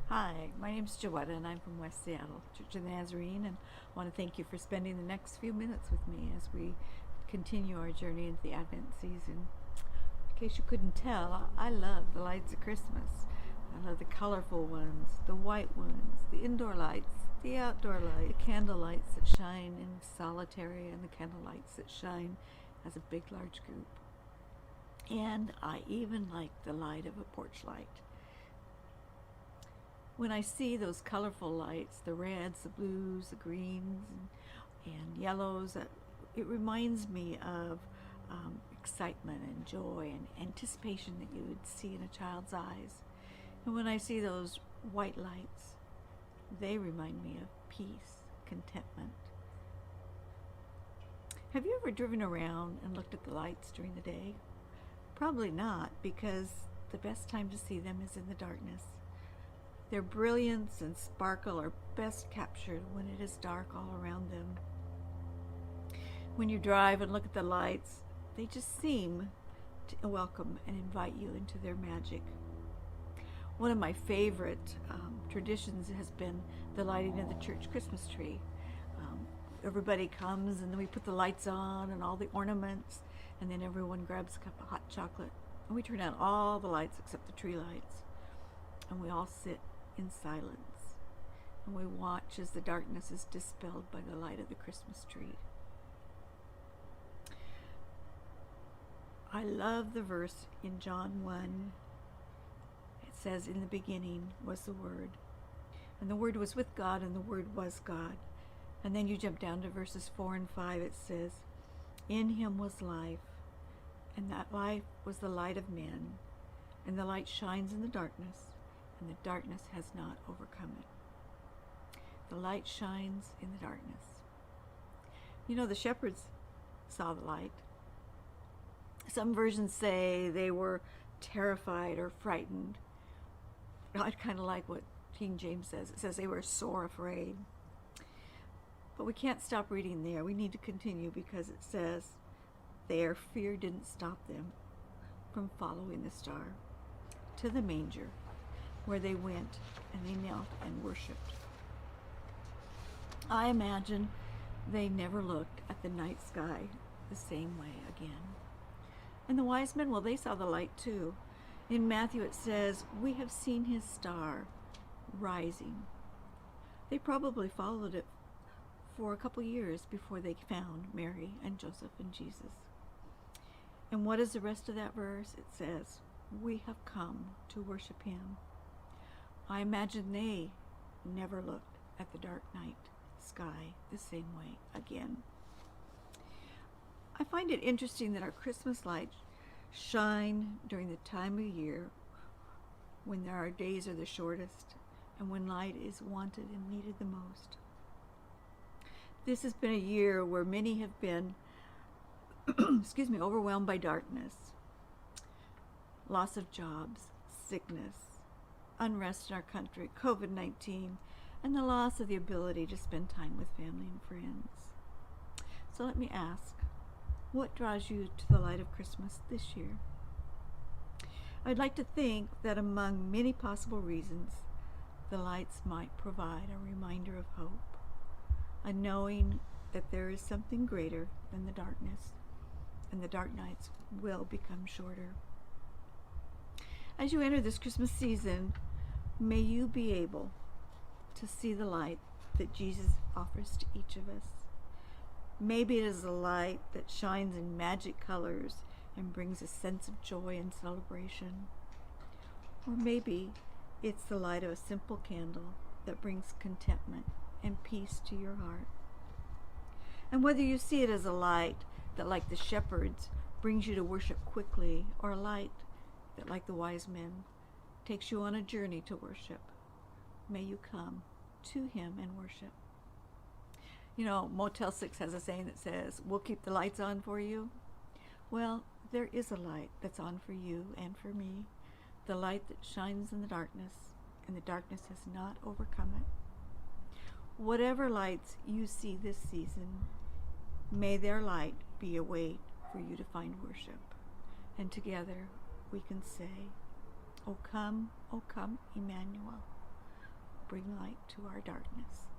Hi, my name is Joetta and I'm from West Seattle, Church of the Nazarene, and I want to thank you for spending the next few minutes with me as we continue our journey into the Advent season. In case you couldn't tell, I love the lights of Christmas. I love the colorful ones, the white ones, the indoor lights, the outdoor lights, the candle lights that shine in solitary and the candle lights that shine as a big, large group. And I even like the light of a porch light. When I see those colorful lights, the reds, the blues, the greens, and yellows, it reminds me of excitement and joy and anticipation that you would see in a child's eyes. And when I see those white lights, they remind me of peace, contentment. Have you ever driven around and looked at the lights during the day? Probably not, because the best time to see them is in the darkness. Their brilliance and sparkle are best captured when it is dark all around them. When you drive and look at the lights, they just seem to welcome and invite you into their magic. One of my favorite traditions has been the lighting of the church Christmas tree. Everybody comes and then we put the lights on and all the ornaments, and then everyone grabs a cup of hot chocolate and we turn out all the lights except the tree lights, and we all sit in silence and we watch as the darkness is dispelled by the light of the Christmas tree. I love the verse in John 1. It says, "In the beginning was the Word, and the Word was with God, and the Word was God." And then you jump down to verses 4 and 5. It says, "In him was life, and that life was the light of men, and the light shines in the darkness, and the darkness has not overcome it." The light shines in the darkness. You know, the shepherds saw the light. Some versions say they were terrified or frightened. I kind of like what King James says. It says they were sore afraid. But we can't stop reading there. We need to continue because it says their fear didn't stop them from following the star to the manger, where they went and they knelt and worshiped. I imagine they never looked at the night sky the same way again. And the wise men, well, they saw the light too. In Matthew it says, "We have seen his star rising." They probably followed it for a couple years before they found Mary and Joseph and Jesus. And what is the rest of that verse? It says, "We have come to worship him." I imagine they never looked at the dark night sky the same way again. I find it interesting that our Christmas lights shine during the time of year when our days are the shortest and when light is wanted and needed the most. This has been a year where many have been overwhelmed by darkness, loss of jobs, sickness, unrest in our country, COVID-19, and the loss of the ability to spend time with family and friends. So let me ask, what draws you to the light of Christmas this year? I'd like to think that among many possible reasons, the lights might provide a reminder of hope, a knowing that there is something greater than the darkness, and the dark nights will become shorter. As you enter this Christmas season, may you be able to see the light that Jesus offers to each of us. Maybe it is a light that shines in magic colors and brings a sense of joy and celebration. Or maybe it's the light of a simple candle that brings contentment and peace to your heart. And whether you see it as a light that, like the shepherds, brings you to worship quickly, or a light that, like the wise men, takes you on a journey to worship, may you come to him and worship. You know, Motel 6 has a saying that says, "We'll keep the lights on for you." Well, there is a light that's on for you and for me, the light that shines in the darkness, and the darkness has not overcome it. Whatever lights you see this season, may their light be a way for you to find worship. And together we can say, O come, Emmanuel. bring light to our darkness.